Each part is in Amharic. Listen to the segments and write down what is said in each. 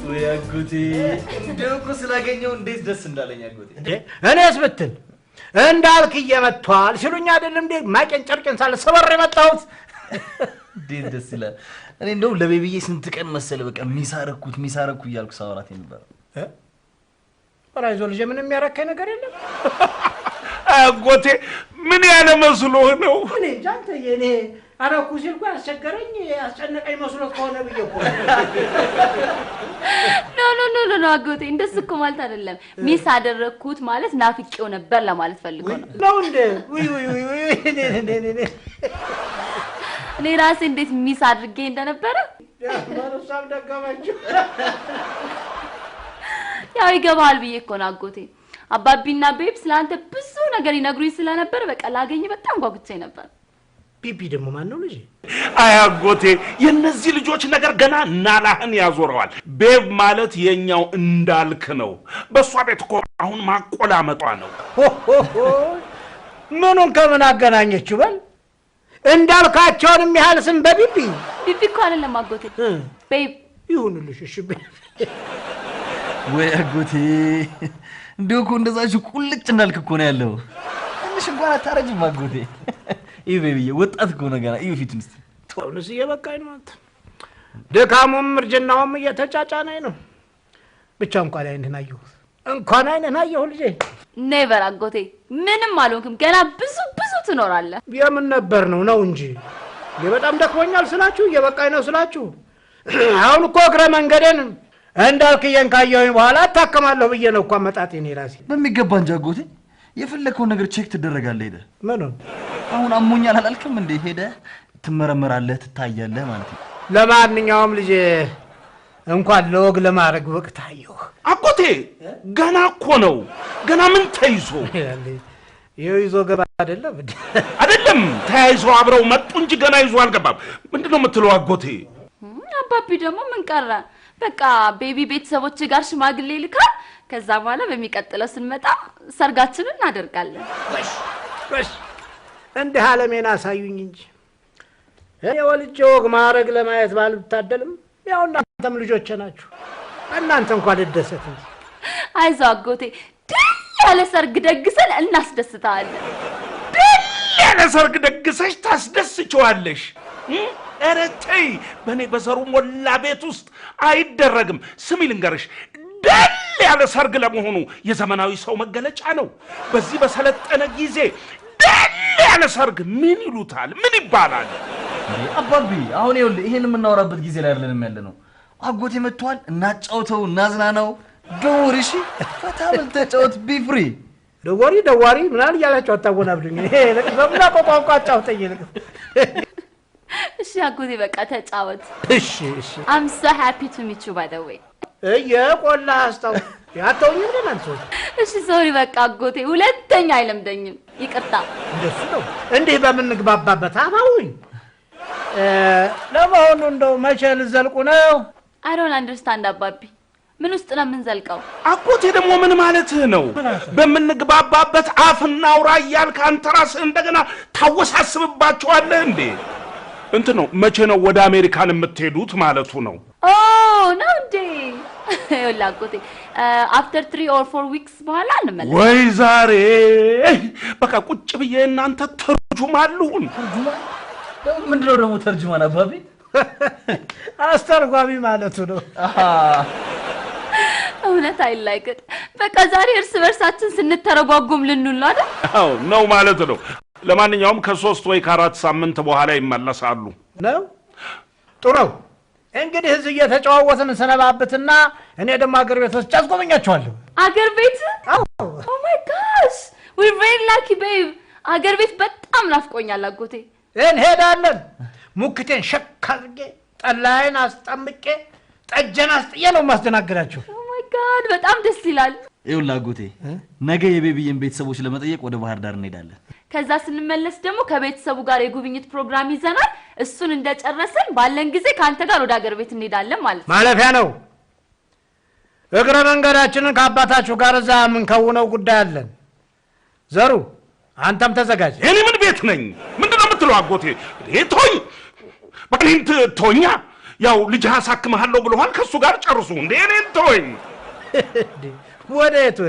ወይ አጎቴ ደውቁ ስላገኘው እንዴት ደስ እንዳለኝ አጎቴ እኔስ ብትል እንዳልክ እየመቷል ሲሉኝ አይደለም እንዴ ማቄን ጨርቄን ሳለ ሰበር የመጣሁት እንዴት ደስ ይላል እኔ እንደው ለቤቢዬ ስንት ቀን መሰለ በቃ ሚሳረኩ እያልኩ ሳወራት ነበር ወራይዞ ልጅ ምንም ያረከኝ ነገር የለም አጎቴ ምን ያለ መስሎህ ነው እኔ ጃንተ የኔ አረኩ ሲልኩ አስቸገረኝ አስጨነቀኝ መስሎት ከሆነ ብየኮ ኖ አጎቴ እንደሱ እኮ ማለት አይደለም ሚስ አደረኩት ማለት ናፍቄው ነበር ለማለት ፈልጎ ነው ነው እንዴ ውይ እኔ ራሴ እንዴት ሚስ አድርጌ እንደነበረ ማረሳም ደጋማችሁ ያው ይገባል ብዬ እኮ ነው አጎቴ አባቢና ቤብ ስላንተ ብዙ ነገር ይነግሩኝ ስለነበር በቃ ላገኝ በጣም ጓጉቼ ነበር ቢቢ ደግሞ ማን ነው ልጅ አይ አጎቴ የነዚህ ልጆች ነገር ገና ናላህን ያዞረዋል ቤብ ማለት የኛው እንዳልክ ነው በሷ ቤት እኮ አሁን ማቆላመጧ ነው ምኑን ከምን አገናኘችው በል እንዳልካቸውንም ያህል ስም በቢቢ እኮ አይደለም አጎቴ ቤብ ይሁንልሽ እሺ ወይ አጎቴ እንደውኮ እንደዛች ቁልጭ እንዳልክ እኮ ነው ያለው ትንሽ እንኳን አታረጅም አጎቴ ይሄ ቤቢዬ ወጣት እኮ ነው ገና ይሄ ፊትንስ ተውንስ እየበቃኝ ነው አንተ ደካሙም እርጅናውም እየተጫጫነኝ ነው ብቻ እንኳን አይነን አየሁ ልጄ ኔቨር አጎቴ ምንም አልሆንክም ገና ብዙ ትኖራለህ የምን ነበር ነው እንጂ በጣም ደክሞኛል ስላችሁ እየበቃኝ ነው ስላችሁ አሁን እኮ እግረ መንገዴን እንዳልክ የንካየው በኋላ አታከማለሁ ብዬ ነው እኮ መጣጤ ነው ራሴ በሚገባ እንጂ አጎቴ የፈለከው ነገር ቼክ ትደረጋለህ ሄደ ምኑ አሁን አሞኛል አላልክም እንዴ ሄደ ትመረመራለህ ትታያለህ ማለት ነው ለማንኛውም ልጅ እንኳን ለወግ ለማረግ ወቅት አየሁ አጎቴ ገና እኮ ነው ገና ምን ተይዞ ይዞ ገባ አይደለም ተያይዞ አብረው መጡ እንጂ ገና ይዞ አልገባም ምንድነው የምትለው አጎቴ አባቢ ደግሞ ምን ቀረ በቃ ቤቢ ቤተሰቦች ጋር ሽማግሌ ልካል ከዛ በኋላ በሚቀጥለው ስንመጣ ሰርጋችንን እናደርጋለን ወሽ እንደ ዓለሜን አሳዩኝ እንጂ የወልጄ ወግ ማረግ ለማየት ባልታደልም ያው እናንተም ልጆቼ ናችሁ እናንተ እንኳን ልደሰት እንጂ አይዞህ አጎቴ ድል ያለ ሰርግ ደግሰን እናስደስታለን ድል ያለ ሰርግ ደግሰሽ ታስደስችዋለሽ እረተይ በኔ በዘሩ ሞላ ቤት ውስጥ አይደረግም ስሚ ልንገርሽ ድል ያለ ሰርግ ለመሆኑ የዘመናዊ ሰው መገለጫ ነው በዚህ በሰለጠነ ጊዜ ድል ያለ ሰርግ ምን ይሉታል ምን ይባላል አባቢ አሁን ይሄን የምናወራበት ጊዜ ላይ አይደለም ያለነው አጎቴ መጥቷል እናጫውተው እናዝናናው ዶሪሺ ፈታብል ተጫውት ቢፍሪ ደዋሪ ምናል ያላችሁ አታወናብዱኝ ይሄ ለቅሶና ቋንቋ አጫውተኝ እሺ አጎቴ በቃ ተጫወት እሺ I'm so happy to meet you by the way የቆላ አስታው ያተውኝ ለማንሶ እሺ ሶሪ በቃ አጎቴ ሁለተኛ አይለምደኝም ይቅርታ እንደሱ ነው እንዴ በመንግባባበት አባውኝ ለማሆኑ እንደው መቼ ልዘልቁ ነው I don't understand አባቢ ምን ውስጥ ነው የምንዘልቀው አጎቴ ደግሞ ምን ማለት ነው በመንግባባበት አፍና አውራ ያልክ አንተ ራስህ እንደገና ታወሳስብባቸዋለህ እንዴ እንት ነው መቼ ነው ወደ አሜሪካን የምትሄዱት ማለቱ ነው no እንዴ ይላቆቴ after 3 or 4 weeks በኋላ እንመለስ ወይ ዛሬ በቃ ቁጭ ብዬ እናንተ ተርጁማሉን ምንድነው ደግሞ ተርጁማን አባቢ አስተርጓሚ ማለቱ ነው እውነት አይላይከት በቃ ዛሬ እርስ በርሳችን ስንተረጓጉም ልንል ነው አይደል አዎ ነው ማለት ነው ለማንኛውም ከ3 ወይ ከ4 ሳምንት በኋላ ይመለሳሉ ነው ጥሩ እንግዲህ እዚህ እየተጫወትን ሰነባበትና እኔ ደግሞ አገር ቤት ወስጄ አስጎበኛቸዋለሁ አገር ቤት oh my gosh we're very lucky babe አገር ቤት በጣም ናፍቆኛል አጎቴ እንሄዳለን ሙክቴን ሸካርጌ ጠላይን አስጠምቄ ጠጀና አስጥዬ ነው ማስተናገዳችሁ oh my god በጣም ደስ ይላል ይውላ አጎቴ ነገ የቤቢዬን ቤተሰቦች ለመጠየቅ ወደ ባህር ዳር እንሄዳለን ከዛ ስንመለስ ደግሞ ከቤተሰቡ ጋር የጉብኝት ፕሮግራም ይዘናል እሱን እንደጨረሰን ባለን ጊዜ ካንተ ጋር ወደ አገር ቤት እንሄዳለን ማለት ማለፊያ ነው እግረ መንገዳችንን ከአባታችሁ ጋር እዛ ምን ከውነው ጉዳይ አለን ዘሩ አንተም ተዘጋጅ እኔ ምን ቤት ነኝ ምንድነው የምትለው አጎቴ? ቶኝ በቅሊንት ቶኛ ያው ልጅ አሳክምሃለሁ ብለዋል ከሱ ጋር ጨርሱ እንዴ እኔን ቶኝ ወዴት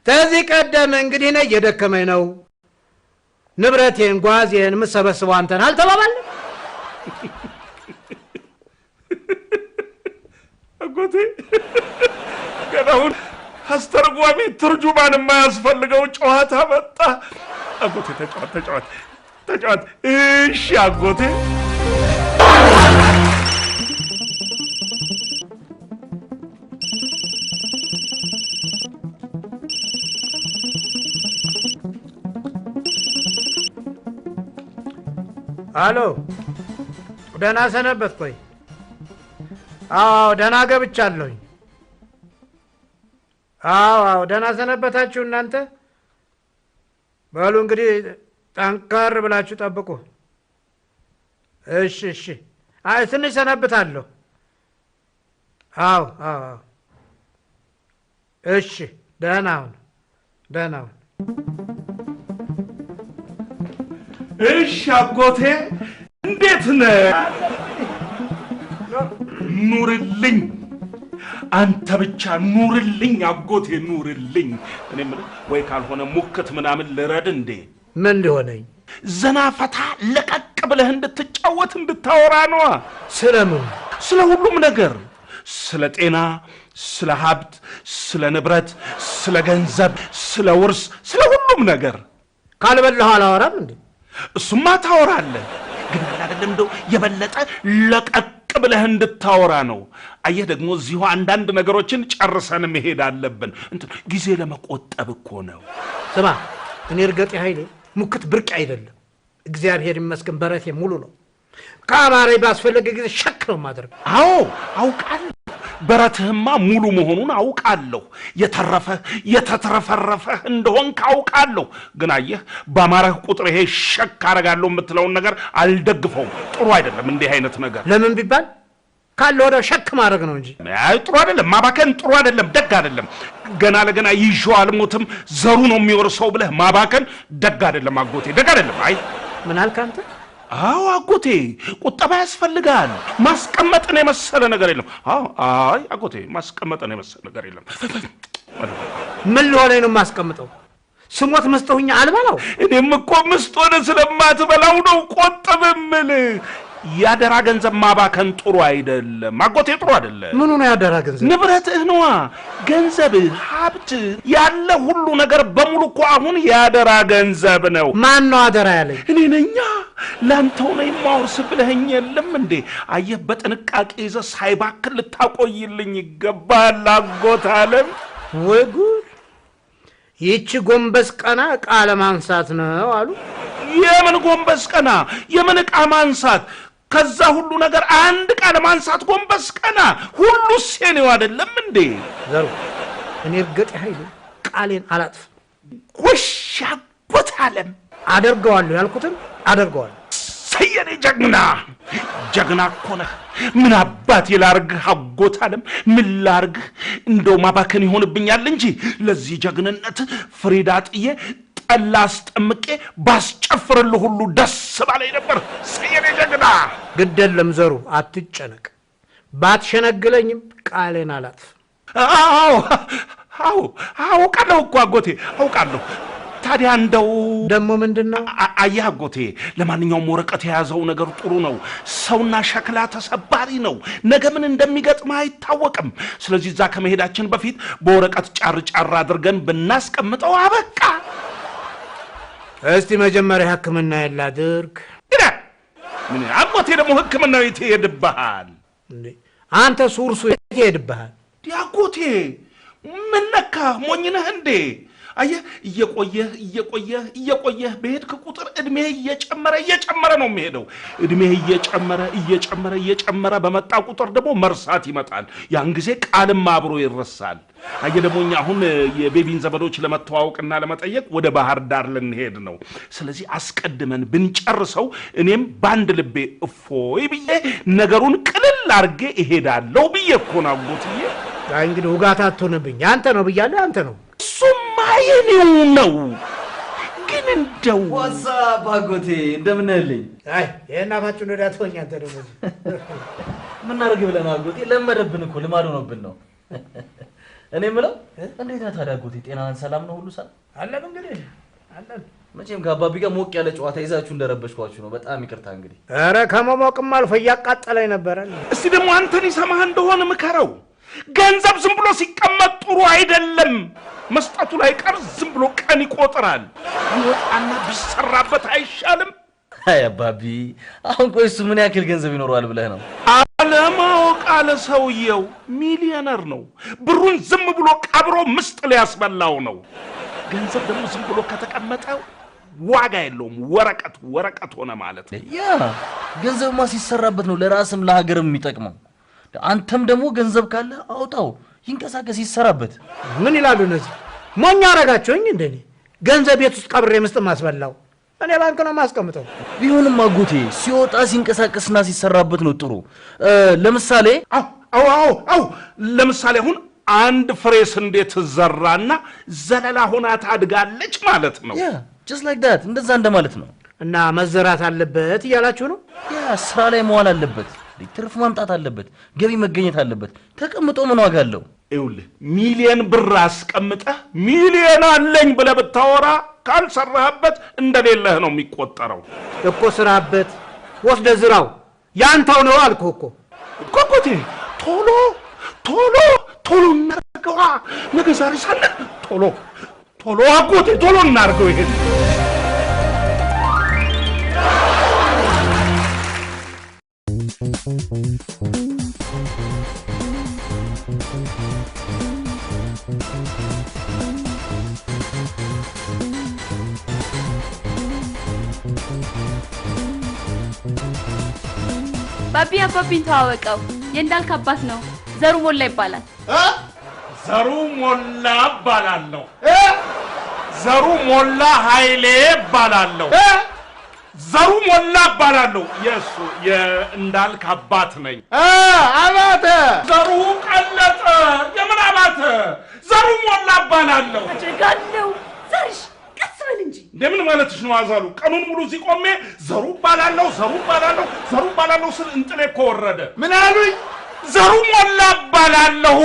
ተዚህ ቀደም እንግዲህ ነው እየደከመኝ ነው ንብረቴን ጓዜን ምሰበስበው አንተን አልተባባል አጎቴ ገዳውን አስተርጓሚ ትርጁማን የማያስፈልገው ጨዋታ መጣ አጎቴ ተጫወት እሺ አጎቴ አሎ ደህና ሰነበት ቆይ አዎ ደህና ገብቻለሁኝ አዎ ደህና ሰነበታችሁ እናንተ በሉ እንግዲህ ጠንከር ብላችሁ ጠብቁ እሺ አይ ትንሽ ሰነብታለሁ አዎ እሺ ደህና ሁን እሺ አጎቴ እንዴት ነህ ኑርልኝ አንተ ብቻ ኑርልኝ አጎቴ ኑርልኝ እኔም ወይ ካልሆነ ሙክት ምናምን ልረድ እንዴ ምን ሊሆነኝ ዘና ፈታ ለቀቅ ብለህ እንድትጫወት እንድታወራ ነው ስለምን ስለ ሁሉም ነገር ስለ ጤና ስለ ሀብት ስለ ንብረት ስለ ገንዘብ ስለ ውርስ ስለ ሁሉም ነገር ካልበላሁ አላወራም እንዴ እሱማ ታወራለህ ግን አይደለም እንደው የበለጠ ለቀቅ ብለህ እንድታወራ ነው አየህ ደግሞ እዚሁ አንዳንድ ነገሮችን ጨርሰን መሄድ አለብን ጊዜ ለመቆጠብ እኮ ነው ስማ እኔ እርገጤ ኃይሌ ሙክት ብርቅ አይደለም እግዚአብሔር ይመስገን በረቴ ሙሉ ነው ካባሬ ባስፈለገ ጊዜ ሸክ ነው ማድረግ አዎ አውቃለሁ በረትህማ ሙሉ መሆኑን አውቃለሁ የተትረፈረፈ እንደሆን ካውቃለሁ ግን አየህ በአማራህ ቁጥር ይሄ ሸክ አረጋለሁ የምትለውን ነገር አልደግፈውም ጥሩ አይደለም እንዲህ አይነት ነገር ለምን ቢባል ካለ ወደ ሸክ ማድረግ ነው እንጂ አይ ጥሩ አይደለም ማባከን ጥሩ አይደለም ደግ አይደለም ገና ለገና ይዤው አልሞትም ዘሩ ነው የሚወርሰው ብለህ ማባከን ደግ አይደለም አጎቴ ደግ አይደለም አይ ምን አልክ አንተ አዎ አጎቴ ቁጠባ ያስፈልጋል ማስቀመጥን የመሰለ ነገር የለም አይ አጎቴ ማስቀመጥን የመሰለ ነገር የለም ምን ሊሆነ ነው ማስቀመጠው ስሞት መስጠውኛ አልበላው እኔም እኮ መስጦነ ስለማትበላው ነው ቆጥብምል ያደራ ገንዘብ ማባከን ጥሩ አይደለም አጎቴ ጥሩ አይደለም ምኑ ነው ያደራ ገንዘብ ንብረትህ ነው ገንዘብ ሀብት ያለ ሁሉ ነገር በሙሉ እኮ አሁን ያደራ ገንዘብ ነው ማን ነው አደራ ያለኝ እኔ ነኛ ላንተው ነው ማውርስ ብለኸኝ የለም እንዴ አየህ በጥንቃቄ ይዘህ ሳይባክል ልታቆይልኝ ይገባል አጎት አለም ወይ ጉድ ይቺ ጎንበስ ቀና ቃለ ማንሳት ነው አሉ የምን ጎንበስ ቀና የምን ቃ ማንሳት ከዛ ሁሉ ነገር አንድ ቃለ ማንሳት ጎንበስ ቀና ሁሉ ሲኔው አይደለም እንዴ ዘሩ እኔ እርገጤ ኃይሌ ቃሌን አላጥፍ ወሽ አጎት አለም አደርገዋለሁ ያልኩትን አደርገዋለሁ ሰየኔ ጀግና እኮ ነህ ምን አባቴ ላርግህ አጎት አለም ምን ላርግህ እንደው ማባከን ይሆንብኛል እንጂ ለዚህ ጀግንነት ፍሪዳ ጥዬ ጠላስ ጠምቄ ባስጨፍርልህ ሁሉ ደስ ባለኝ ነበር ሰየኔ ጀግና ግደለም ዘሩ አትጨነቅ ባትሸነግለኝም ቃሌን አላጥፍ አውቃለሁ እኮ አጎቴ አውቃለሁ ታዲያ እንደው ደሞ ምንድነው አያ አጎቴ ለማንኛውም ወረቀት የያዘው ነገር ጥሩ ነው ሰውና ሸክላ ተሰባሪ ነው ነገ ምን እንደሚገጥም አይታወቅም ስለዚህ እዛ ከመሄዳችን በፊት በወረቀት ጫር አድርገን ብናስቀምጠው አበቃ እስቲ መጀመሪያ ህክምና ያላድርግ ምን አጎቴ ደግሞ ህክምናው ይተየድብሃል እንዴ አንተ ሱርሱ ይተየድብሃል ዲያጎቴ ምን ነካ ሞኝ ነህ እንዴ አየ እየቆየህ በሄድክ ቁጥር እድሜ እየጨመረ ነው የሚሄደው እድሜ እየጨመረ በመጣ ቁጥር ደግሞ መርሳት ይመጣል ያን ጊዜ ቃልም አብሮ ይረሳል አየ ደሞኛ አሁን የቤቢን ዘመዶች ለመተዋወቅና ለመጠየቅ ወደ ባህር ዳር ልንሄድ ነው ስለዚህ አስቀድመን ብንጨርሰው እኔም ባንድ ልቤ እፎይ ብዬ ነገሩን ቅልል አርጌ እሄዳለሁ ብዬ እኮ ነው አጎትዬ አይ እንግዲህ ውጋታ አትሆንብኝ አንተ ነው ብያለሁ አንተ ነው ሱማየኔው ነው ግን እንደው ዋትስአፕ አጎቴ እንደምን ነህልኝ? አይ ይሄን አፋችሁን ወዲያ ተወኝ አንተ ደግሞ ምን እናድርግ ብለን አጎቴ ለመደብን እኮ ልማድ ሆኖብን ነው። እኔ የምለው እንዴት ነህ ታዲያ አጎቴ? ጤናህን ሰላም ነው? ሁሉ ሰላም አለን? እንግዲህ አለን። መቼም ከአባቢ ጋር ሞቅ ያለ ጨዋታ ይዛችሁ እንደረበሽኳችሁ ነው። በጣም ይቅርታ እንግዲህ። ኧረ ከመሞቅም አልፎ እያቃጠለኝ ነበረ። እስቲ ደግሞ አንተን ይሰማህ እንደሆነ ምከረው። ገንዘብ ዝም ብሎ ሲቀመጥ ጥሩ አይደለም። መስጠቱ ላይ ቀር ዝም ብሎ ቀን ይቆጥራል። ይወጣና ቢሰራበት አይሻልም? አይ አባቢ አሁን ቆይ እሱ ምን ያክል ገንዘብ ይኖረዋል ብለህ ነው? አለማወቅ አለ ሰውየው ሚሊዮነር ነው። ብሩን ዝም ብሎ ቀብሮ ምስጥ ሊያስበላው ነው። ገንዘብ ደግሞ ዝም ብሎ ከተቀመጠ ዋጋ የለውም። ወረቀት ሆነ ማለት ነው። ያ ገንዘብማ ሲሰራበት ነው ለራስም ለሀገርም የሚጠቅመው። አንተም ደግሞ ገንዘብ ካለ አውጣው፣ ይንቀሳቀስ፣ ይሰራበት። ምን ይላሉ እነዚህ? ሞኛ አረጋችሁኝ እንደኔ ገንዘብ ቤት ውስጥ ቀብሬ ምስጥ ማስበላው። እኔ ባንክ ነው ማስቀምጠው። ቢሆንም አጎቴ ሲወጣ ሲንቀሳቀስና ሲሰራበት ነው ጥሩ። ለምሳሌ አው ለምሳሌ አሁን አንድ ፍሬ ስንዴ ትዘራና ዘለላ ሆና ታድጋለች ማለት ነው። ያ just like that እንደዛ እንደማለት ነው። እና መዘራት አለበት እያላችሁ ነው? ያ ስራ ላይ መዋል አለበት፣ ትርፍ ማምጣት አለበት፣ ገቢ መገኘት አለበት። ተቀምጦ ምን ዋጋ አለው? ይኸውልህ ሚሊዮን ብር አስቀምጠህ ሚሊዮን አለኝ ብለህ ብታወራ ካልሰራህበት እንደሌለህ ነው የሚቆጠረው። እኮ ስራበት፣ ወስደህ ዝራው፣ ያንተው ነው አልኩህ እኮ። ኮኮቴ ቶሎ እናርገዋ። ነገ ዛሬ ሳለ ቶሎ አጎቴ ቶሎ እናርገው ይሄን። አባቢን ተዋወቀው። የእንዳልክ አባት ነው። ዘሩ ሞላ ይባላል። ዘሩ ሞላ እባላለሁ። ዘሩ ሞላ ኃይሌ እባላለሁ። ዘሩ ሞላ እባላለሁ። የእሱ የእንዳልክ አባት ነኝ። አባተ ዘሩ ቀለጠ። የምን አባተ? ዘሩ ሞላ እባላለሁ። አጨጋለው ዘርሽ ቀስ በል እንጂ። እንደምን ማለትሽ ነው አዛሉ? ቀኑን ሙሉ እዚህ ቆሜ ዘሩ እባላለሁ ስል እንጥሌ እኮ ወረደ። ምን አሉኝ? ዘሩ ሞላ እባላለሁ።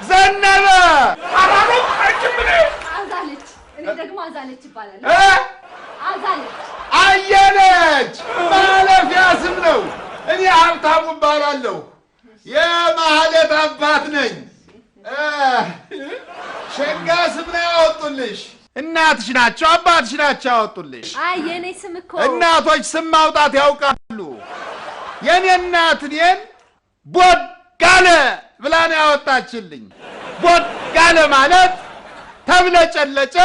ዘነበ አራሮ አይችምኔ አዛለች። እኔ ደግሞ አዛለች ይባላል። አዛለች አየለች ማለፊያ ስም ነው። እኔ ሀብታሙ እባላለሁ። የማህሌት አባት ነኝ። ሸጋ ስም ነው ያወጡልሽ። እናትሽ ናቸው አባትሽ ናቸው ያወጡልሽ? አይ የኔ ስም እኮ እናቶች ስም ማውጣት ያውቃሉ። የኔ እናት እኔን ቦጋለ ብላ ነው ያወጣችልኝ። ቦጋለ ማለት ተብለጨለጨ፣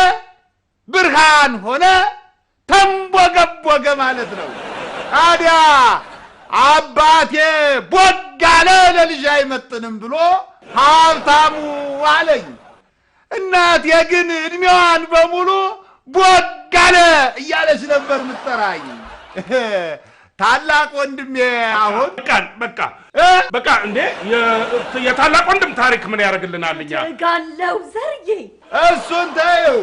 ብርሃን ሆነ፣ ተንቦገቦገ ማለት ነው። ታዲያ አባቴ ቦጋለ ለልጅ አይመጥንም ብሎ ሀብታሙ አለኝ። እናቴ ግን እድሜዋን በሙሉ ቦጋለ እያለች ነበር ምትጠራኝ። ታላቅ ወንድሜ አሁን በቃ እንዴ የታላቅ ወንድም ታሪክ ምን ያደርግልናል? እኛ ጋለው ዘርዬ እሱን ተይው።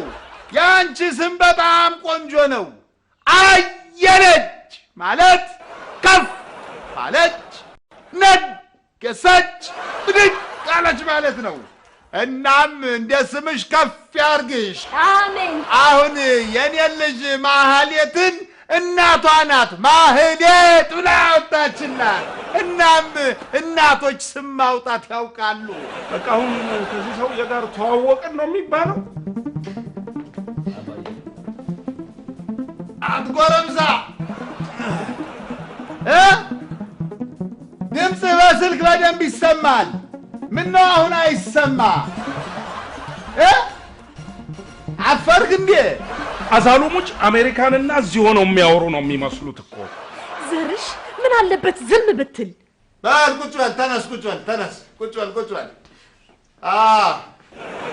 ያንቺ ስም በጣም ቆንጆ ነው። አየለች ማለት ከፍ አለች፣ ነገሰች፣ ብድግ አለች ማለት ነው። እናም እንደ ስምሽ ከፍ ያርግሽ። አሜን። አሁን የኔን ልጅ ማህሌትን እናቷ ናት ማህሌት ብላ ያወጣችላት። እናም እናቶች ስም ማውጣት ያውቃሉ። በቃ አሁን ከዚህ ሰውዬ ጋር ተዋወቅን ነው የሚባለው? አትጎረምሳ ድምፅ በስልክ በደንብ ይሰማል። ምነው አሁን አይሰማ? አፈርክ እንዴ? አዛሉሞች አሜሪካንና እዚህ ሆነው የሚያወሩ ነው የሚመስሉት እኮ። ዘርሽ ምን አለበት ዝም ብትል? በል ቁጭ በል፣ ተነስ፣ ተነስ፣ ቁጭ በል።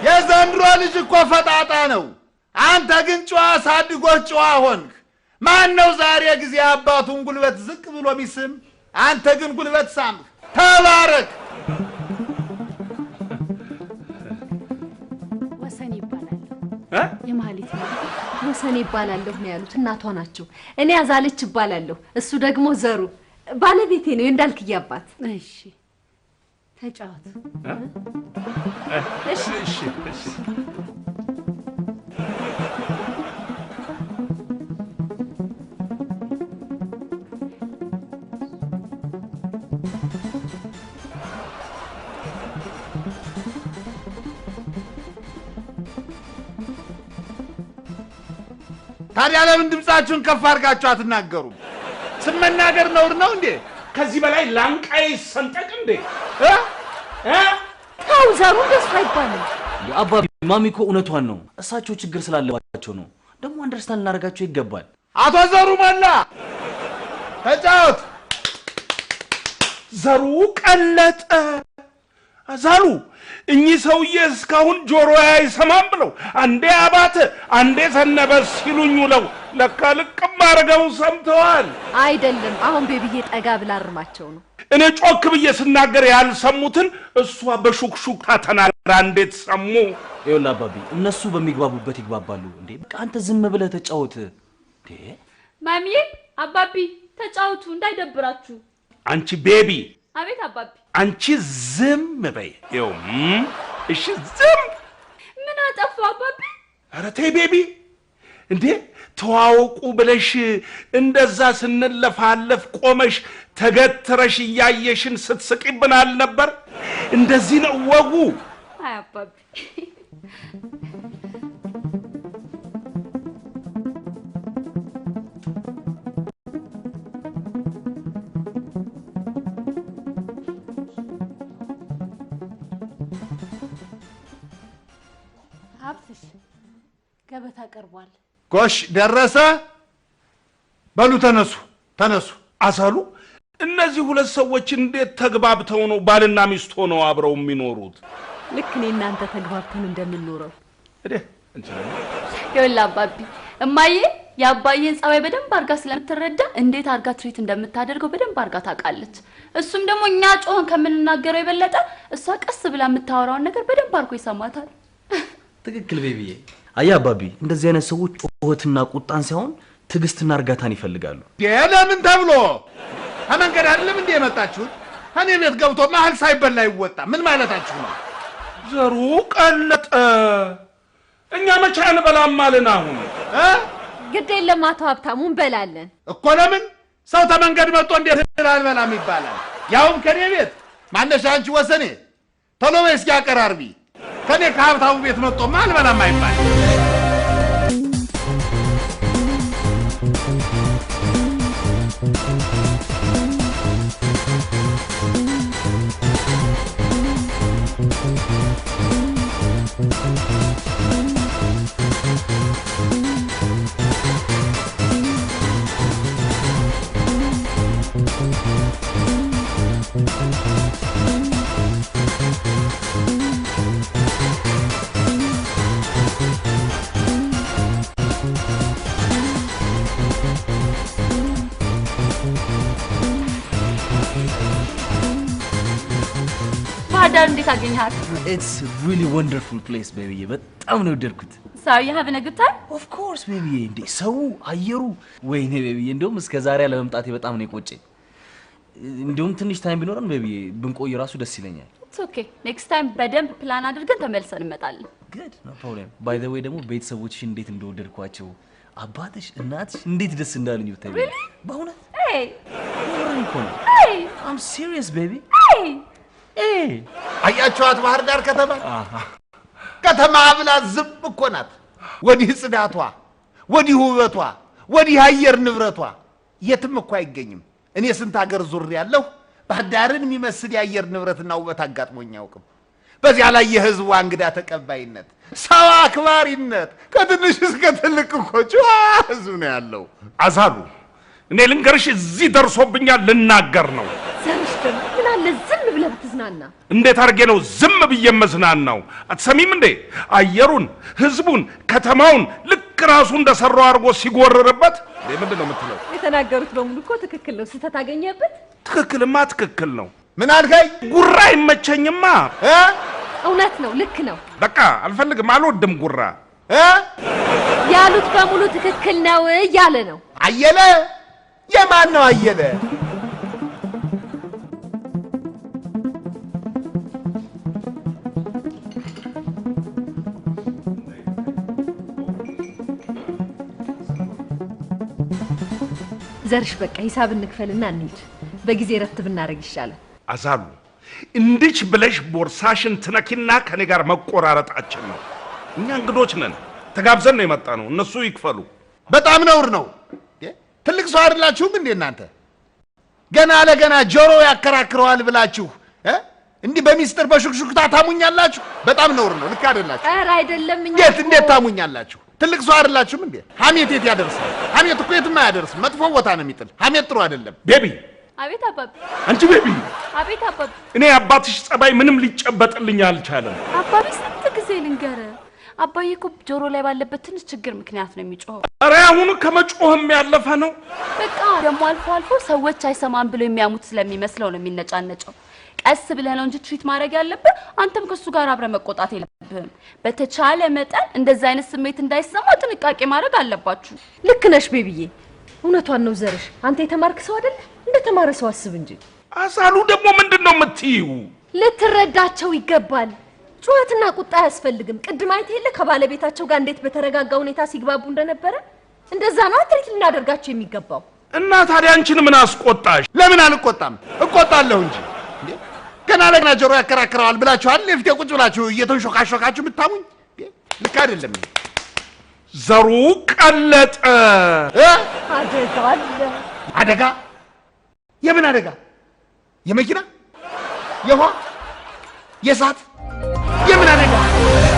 የዘንድሮ ልጅ እኮ ፈጣጣ ነው። አንተ ግን ጨዋ ሳድጎች ጨዋ ሆንክ። ማን ነው ዛሬ ጊዜ አባቱን ጉልበት ዝቅ ብሎ ሚስም? አንተ ግን ጉልበት ሳምክ። ተባረክ። ወሰን ይባላል። የማህሌት ወሰኔ ይባላለሁ ነው ያሉት እናቷ ናቸው እኔ አዛለች ይባላለሁ እሱ ደግሞ ዘሩ ባለቤቴ ነው እንዳልክዬ አባት እሺ ተጫወት እሺ ታዲያ ለምን ድምጻችሁን ከፍ አድርጋችሁ አትናገሩም? ስመናገር ነውር ነው እንዴ? ከዚህ በላይ ላንቃዬ ሰንጠቅ እንዴ? ታው ዘሩ ደስ አይባልም። አባቢ ማሚኮ እውነቷን ነው። እሳቸው ችግር ስላለባቸው ነው። ደግሞ አንደርስታንድ እናደርጋቸው ይገባል። አቶ ዘሩ መላ ተጫወት። ዘሩ ቀለጠ። አዛሉ እኚህ ሰውዬ እስካሁን ጆሮ አይሰማም ብለው አንዴ አባተ አንዴ ሰነበ ሲሉኝ ውለው ለካ ልቅም አድርገው ሰምተዋል። አይደለም አሁን ቤቢዬ ጠጋ ብላ አርማቸው ነው። እኔ ጮክ ብዬ ስናገር ያልሰሙትን እሷ በሹክሹክታ ተናግራ እንዴት ሰሙ? ይኸውልህ አባቢ እነሱ በሚግባቡበት ይግባባሉ እንዴ። በቃ አንተ ዝም ብለህ ተጫወት እንዴ። ማሚዬ አባቢ ተጫወቱ እንዳይደብራችሁ። አንቺ ቤቢ አቤት አባቢ አንቺ ዝም በይ። ይኸው እሺ ዝም። ምን አጠፋው አባቢ? ኧረ ተይ ቤቢ እንዴ ተዋውቁ ብለሽ እንደዛ ስንለፋለፍ ቆመሽ ተገትረሽ እያየሽን ስትስቂብን አልነበር? እንደዚህ ነው ወጉ። አይ አባቢ ሀብትሽ ገበታ ቀርቧል። ጎሽ ደረሰ። በሉ ተነሱ። አሳሉ እነዚህ ሁለት ሰዎች እንዴት ተግባብተው ነው ባልና ሚስት ሆነው አብረው የሚኖሩት? ልክ እኔ እናንተ ተግባብተን እንደምንኖረው ይኸውልህ አባቢ እማዬ የአባዬን ጸባይ በደንብ አርጋ ስለምትረዳ እንዴት አርጋ ትሪት እንደምታደርገው በደንብ አርጋ ታውቃለች። እሱም ደግሞ እኛ ጮህን ከምንናገረው የበለጠ እሷ ቀስ ብላ የምታወራውን ነገር በደንብ አርጎ ይሰማታል። ትክክል ቤቢዬ። አያ አባቢ እንደዚህ አይነት ሰዎች ጮህትና ቁጣን ሳይሆን ትግስትና እርጋታን ይፈልጋሉ። ለምን ተብሎ ከመንገድ አይደለም እንዴ የመጣችሁት? እኔ ቤት ገብቶ መሀል ሳይበላ ይወጣ ምን ማለታችሁ ነው? ዘሩ ቀለጠ። እኛ መቼ አንበላም አለን አሁን? ግድ የለም አቶ ሀብታሙ እንበላለን እኮ። ለምን ሰው ተመንገድ መጥቶ እንዴት አልበላም ይባላል? ያውም ከኔ ቤት። ማነሽ አንቺ ወሰኔ ቶሎ በይ እስኪ አቀራርቢ። ከኔ ከሀብታሙ ቤት መጥቶ አልበላም አይባል። ባህዳር እንዴት አገኘሃት? It's really wonderful place baby. በጣም ነው ወደድኩት። So you having a good time? Of course baby. እንዴ ሰው አየሩ ወይኔ baby እንደውም እስከ ዛሬ ለመምጣቴ በጣም ነው የቆጨኝ። እንደውም ትንሽ ታይም ቢኖረን baby ብንቆይ ራሱ ደስ ይለኛል። It's okay. Next time በደንብ ፕላን አድርገን ተመልሰን እንመጣለን። Good, no problem. By the way ደግሞ ቤተሰቦችሽ እንዴት እንደወደድኳቸው አባትሽ እናትሽ እንዴት ደስ እንዳሉኝ ብታይ። በእውነት Hey. Hey. I'm serious baby. Hey. አያችኋት ባህር ዳር ከተማ ብላ ዝም እኮ ናት። ወዲህ ጽዳቷ፣ ወዲህ ውበቷ፣ ወዲህ አየር ንብረቷ የትም እኮ አይገኝም። እኔ ስንት ሀገር ዙር ያለሁ ባህር ዳርን የሚመስል የአየር ንብረትና ውበት አጋጥሞኝ አያውቅም። በዚያ ላይ የህዝቡ እንግዳ ተቀባይነት፣ ሰው አክባሪነት ከትንሽ እስከ ትልቅ እኮ ህዝብ ነው ያለው። አዛሉ እኔ ልንገርሽ እዚህ ደርሶብኛል ልናገር ነው። ዘርሽ ደግሞ ምን አለ ዝም ብለህ ብትዝናና? እንዴት አድርጌ ነው ዝም ብዬ መዝናናው? አትሰሚም እንዴ? አየሩን፣ ህዝቡን፣ ከተማውን ልክ ራሱ እንደሰራው አድርጎ ሲጎርርበት ምንድን ነው የምትለው? የተናገሩት በሙሉ እኮ ትክክል ነው። ስህተት አገኘበት? ትክክልማ ትክክል ነው። ምን አልከኝ? ጉራ አይመቸኝማ። እውነት ነው፣ ልክ ነው። በቃ አልፈልግም፣ አልወድም ጉራ። ያሉት በሙሉ ትክክል ነው እያለ ነው። አየለ የማን ነው አየለ? ዘርሽ በቃ ሂሳብ እንክፈልና እንሂድ። በጊዜ ረፍት ብናረግ ይሻላል። አዛሉ እንድች ብለሽ ቦርሳሽን ትነኪና ከኔ ጋር መቆራረጣችን ነው። እኛ እንግዶች ነን፣ ተጋብዘን ነው የመጣ ነው። እነሱ ይክፈሉ። በጣም ነውር ነው። ትልቅ ሰው አይደላችሁም እንዴ እናንተ? ገና ለገና ጆሮ ያከራክረዋል ብላችሁ እንዲህ በሚስጥር በሹክሹክታ ታሙኛላችሁ? በጣም ነውር ነው። ልክ አይደላችሁ። ኧረ አይደለም። እኛ እንዴት ታሙኛላችሁ? ትልቅ ሰው አይደላችሁም እንዴ? ሐሜት የት ያደርሳል? ሐሜት እኮ የትም አያደርስም፣ መጥፎ ቦታ ነው የሚጥል። ሐሜት ጥሩ አይደለም። ቤቢ አቤት አባቢ። አንቺ ቤቢ። አቤት አባቢ። እኔ አባትሽ ጸባይ ምንም ሊጨበጥልኝ አልቻለም። አባቢ ስንት ጊዜ ልንገረ? አባዬ እኮ ጆሮ ላይ ባለበት ትንሽ ችግር ምክንያት ነው የሚጮኸው። ኧረ አሁን ከመጮህም ያለፈ ነው። በቃ ደግሞ አልፎ አልፎ ሰዎች አይሰማም ብለው የሚያሙት ስለሚመስለው ነው የሚነጫነጨው። ቀስ ብለህ ነው እንጂ ትሪት ማድረግ ያለብህ። አንተም ከሱ ጋር አብረ መቆጣት የለብህም። በተቻለ መጠን እንደዛ አይነት ስሜት እንዳይሰማ ጥንቃቄ ማድረግ አለባችሁ። ልክ ነሽ ቤቢዬ፣ እውነቷን ነው ዘርሽ። አንተ የተማርክ ሰው አይደል? እንደ ተማረ ሰው አስብ እንጂ። አዛሉ ደግሞ ምንድነው የምትይው? ልትረዳቸው ይገባል። ጩኸትና ቁጣ አያስፈልግም። ቅድም አይተህ የለ ከባለቤታቸው ጋር እንዴት በተረጋጋ ሁኔታ ሲግባቡ እንደነበረ። እንደዛ ነው ትሪት ልናደርጋቸው የሚገባው። እና ታዲያ አንቺን ምን አስቆጣሽ? ለምን አልቆጣም? እቆጣለሁ እንጂ ገና ለገና ጆሮ ያከራክረዋል ብላችኋል። ለፍቴ ቁጭ ብላችሁ እየተንሾካሾካችሁ የምታሙኝ ልክ አይደለም። ዘሩ ቀለጠ። አደጋ አለ። አደጋ? የምን አደጋ? የመኪና? የውሃ? የእሳት? የምን አደጋ?